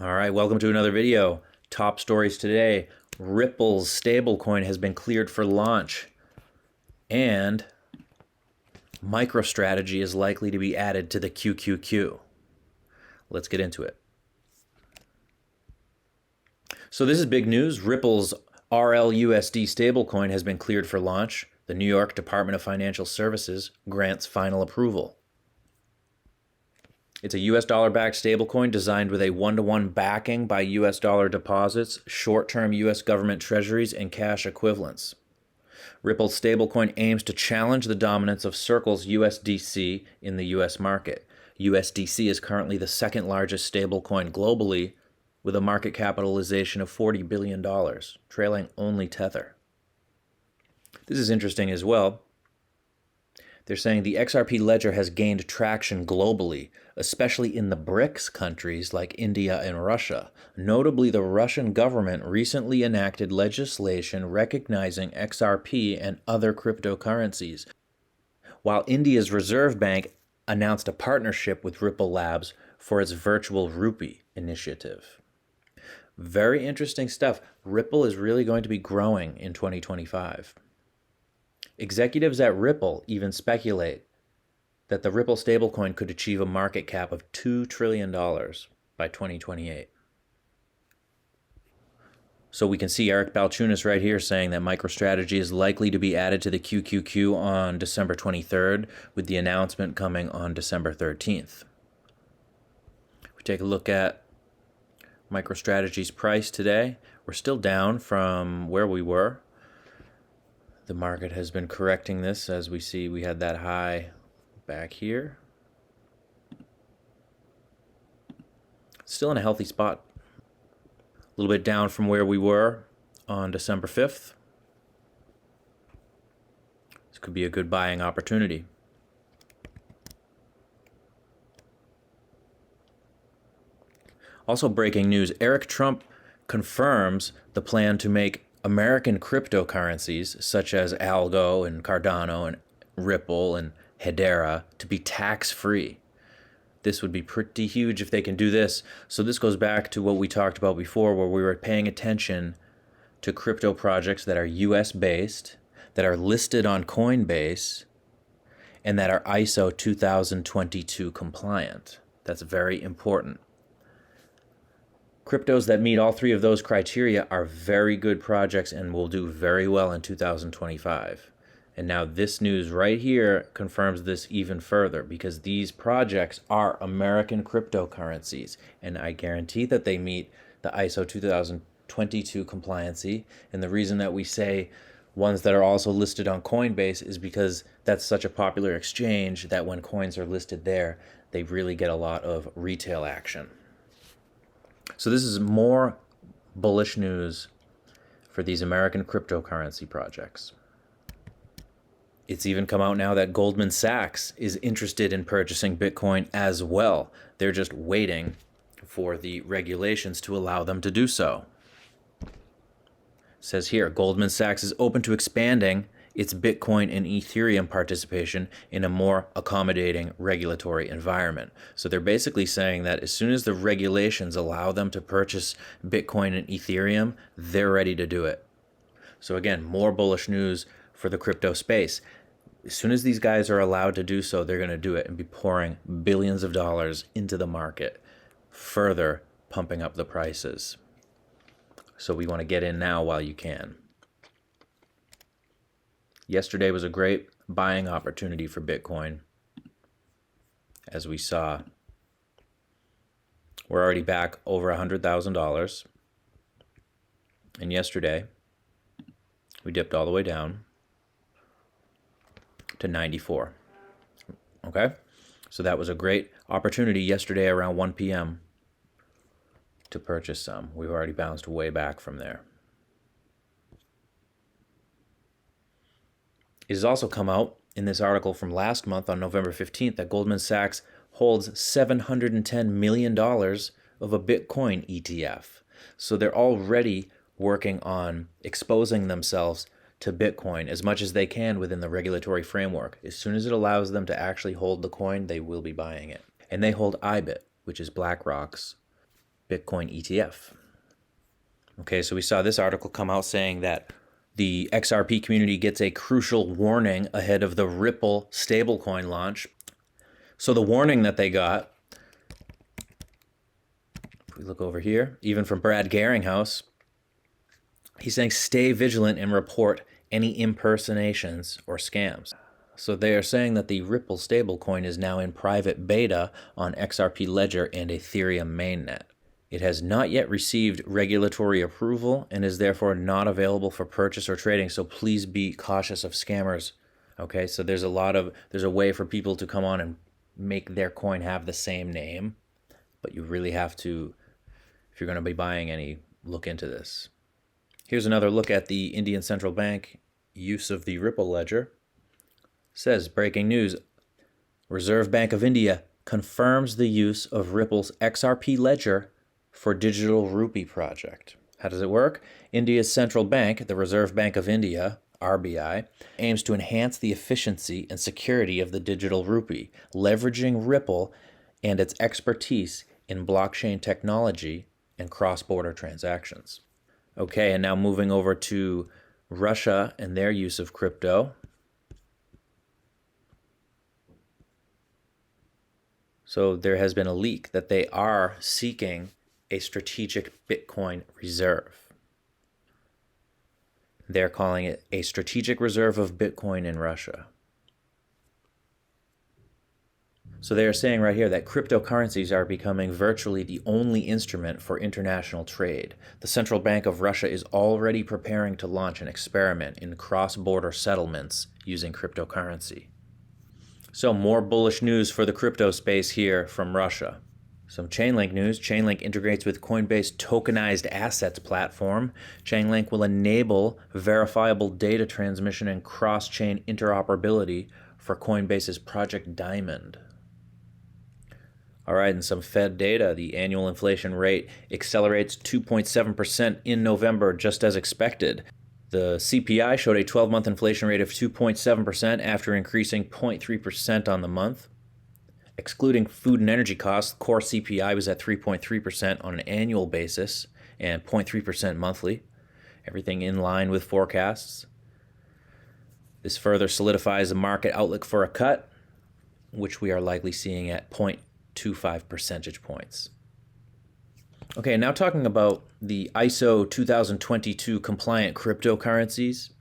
All right, welcome to another video. Top stories today. Ripple's stablecoin has been cleared for launch, and MicroStrategy is likely to be added to the QQQ. Let's get into it. So this is big news. Ripple's RLUSD stablecoin has been cleared for launch. The New York Department of Financial Services grants final approval. It's a US dollar-backed stablecoin designed with a one-to-one backing by US dollar deposits, short-term US government treasuries, and cash equivalents. Ripple's stablecoin aims to challenge the dominance of Circle's USDC in the US market. USDC is currently the second largest stablecoin globally, with a market capitalization of $40 billion, trailing only Tether. This is interesting as well. They're saying the XRP ledger has gained traction globally, especially in the BRICS countries like India and Russia. Notably, the Russian government recently enacted legislation recognizing XRP and other cryptocurrencies, while India's Reserve Bank announced a partnership with Ripple Labs for its virtual rupee initiative. Very interesting stuff. Ripple is really going to be growing in 2025. Executives at Ripple even speculate that the Ripple stablecoin could achieve a market cap of $2 trillion by 2028. So we can see Eric Balchunas right here saying that MicroStrategy is likely to be added to the QQQ on December 23rd, with the announcement coming on December 13th. If we take a look at MicroStrategy's price today, we're still down from where we were. The market has been correcting this. As we see, we had that high back here. Still in a healthy spot. A little bit down from where we were on December 5th. This could be a good buying opportunity. Also breaking news, Eric Trump confirms the plan to make American cryptocurrencies such as Algo and Cardano and Ripple and Hedera to be tax-free. This would be pretty huge if they can do this. So this goes back to what we talked about before, where we were paying attention to crypto projects that are US-based, that are listed on Coinbase, and that are ISO 2022 compliant. That's very important. Cryptos that meet all three of those criteria are very good projects and will do very well in 2025. And now this news right here confirms this even further, because these projects are American cryptocurrencies, and I guarantee that they meet the ISO 2022 compliancy. And the reason that we say ones that are also listed on Coinbase is because that's such a popular exchange that when coins are listed there, they really get a lot of retail action. So this is more bullish news for these American cryptocurrency projects. It's even come out now that Goldman Sachs is interested in purchasing Bitcoin as well. They're just waiting for the regulations to allow them to do so. It says here, Goldman Sachs is open to expanding its Bitcoin and Ethereum participation in a more accommodating regulatory environment. So they're basically saying that as soon as the regulations allow them to purchase Bitcoin and Ethereum, they're ready to do it. So again, more bullish news for the crypto space. As soon as these guys are allowed to do so, they're going to do it and be pouring billions of dollars into the market, further pumping up the prices. So we want to get in now while you can. Yesterday was a great buying opportunity for Bitcoin. As we saw, we're already back over $100,000. And yesterday, we dipped all the way down to 94. Okay? So that was a great opportunity yesterday around 1 p.m. to purchase some. We've already bounced way back from there. It has also come out in this article from last month on November 15th that Goldman Sachs holds $710 million of a Bitcoin ETF. So they're already working on exposing themselves to Bitcoin as much as they can within the regulatory framework. As soon as it allows them to actually hold the coin, they will be buying it. And they hold IBIT, which is BlackRock's Bitcoin ETF. Okay, so we saw this article come out saying that the XRP community gets a crucial warning ahead of the Ripple stablecoin launch. So the warning that they got, if we look over here, even from Brad Garringhouse, he's saying stay vigilant and report any impersonations or scams. So they are saying that the Ripple stablecoin is now in private beta on XRP Ledger and Ethereum mainnet. It has not yet received regulatory approval and is therefore not available for purchase or trading. So please be cautious of scammers. Okay, so there's a way for people to come on and make their coin have the same name, but you really have to, if you're going to be buying any, look into this. Here's another look at the Indian Central Bank use of the Ripple ledger. It says, breaking news, Reserve Bank of India confirms the use of Ripple's XRP ledger for digital rupee project. How does it work? India's central bank, the Reserve Bank of India, RBI, aims to enhance the efficiency and security of the digital rupee, leveraging Ripple and its expertise in blockchain technology and cross-border transactions. Okay, and now moving over to Russia and their use of crypto. So there has been a leak that they are seeking a strategic Bitcoin reserve. They're calling it a strategic reserve of Bitcoin in Russia. So they are saying right here that cryptocurrencies are becoming virtually the only instrument for international trade. The Central Bank of Russia is already preparing to launch an experiment in cross-border settlements using cryptocurrency. So more bullish news for the crypto space here from Russia. Some Chainlink news. Chainlink integrates with Coinbase tokenized assets platform. Chainlink will enable verifiable data transmission and cross-chain interoperability for Coinbase's Project Diamond. All right, and some Fed data. The annual inflation rate accelerates 2.7% in November, just as expected. The CPI showed a 12-month inflation rate of 2.7% after increasing 0.3% on the month. Excluding food and energy costs, core CPI was at 3.3% on an annual basis and 0.3% monthly. Everything in line with forecasts. This further solidifies the market outlook for a cut, which we are likely seeing at 0.25 percentage points. Okay, now talking about the ISO 2022 compliant cryptocurrencies.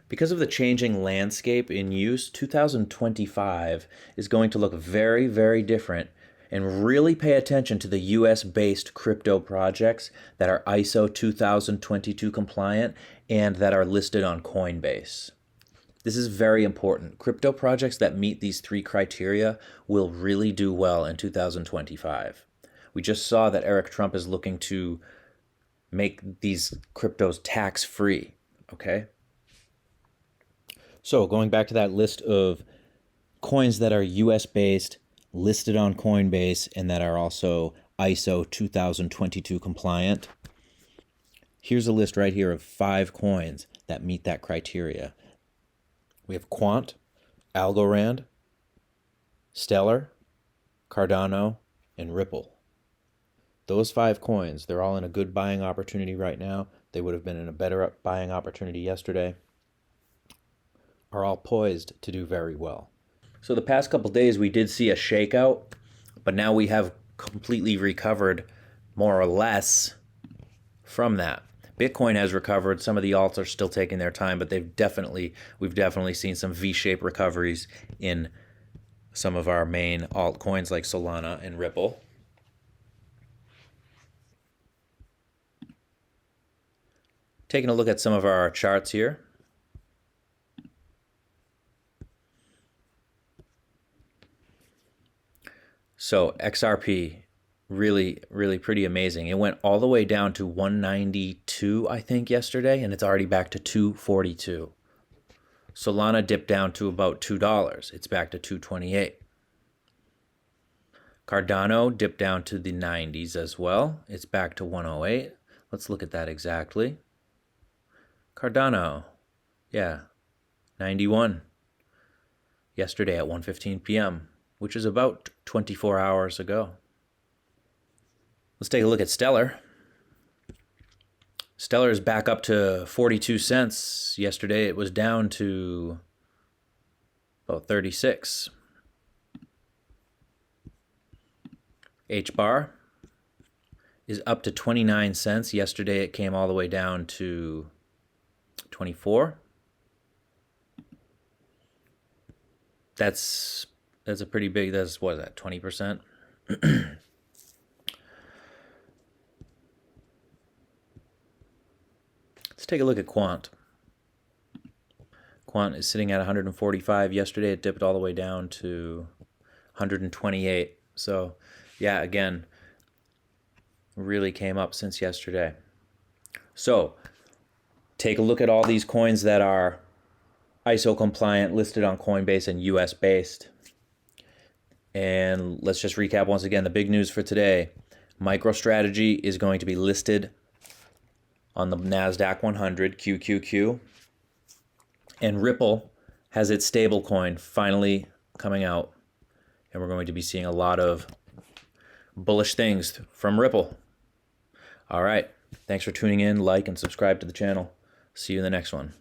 Because of the changing landscape in use, 2025 is going to look very, very different, and really pay attention to the US-based crypto projects that are ISO 2022 compliant and that are listed on Coinbase. This is very important. Crypto projects that meet these three criteria will really do well in 2025. We just saw that Eric Trump is looking to make these cryptos tax-free, okay? So going back to that list of coins that are US-based, listed on Coinbase, and that are also ISO 2022 compliant, here's a list right here of 5 coins that meet that criteria. We have Quant, Algorand, Stellar, Cardano, and Ripple. Those 5 coins, they're all in a good buying opportunity right now. They would have been in a better buying opportunity yesterday. Are all poised to do very well. So the past couple days we did see a shakeout, but now we have completely recovered more or less from that. Bitcoin has recovered. Some of the alts are still taking their time, but we've definitely seen some V-shaped recoveries in some of our main altcoins like Solana and Ripple. Taking a look at some of our charts here. So XRP, really, really pretty amazing. It went all the way down to 192, I think, yesterday, and it's already back to 242. Solana dipped down to about $2. It's back to 228. Cardano dipped down to the 90s as well. It's back to 108. Let's look at that exactly. Cardano, yeah, 91. Yesterday at 1:15 p.m., which is about 24 hours ago. Let's take a look at Stellar. Stellar is back up to 42 cents. Yesterday it was down to about 36. H-bar is up to 29 cents. Yesterday it came all the way down to 24. That's a pretty big, what is that, 20%? Let's take a look at Quant. Quant is sitting at 145. Yesterday it dipped all the way down to 128. So yeah, again, really came up since yesterday. So take a look at all these coins that are ISO compliant, listed on Coinbase and US based. And let's just recap once again the big news for today. MicroStrategy is going to be listed on the NASDAQ 100 QQQ. And Ripple has its stablecoin finally coming out. And we're going to be seeing a lot of bullish things from Ripple. All right. Thanks for tuning in. Like and subscribe to the channel. See you in the next one.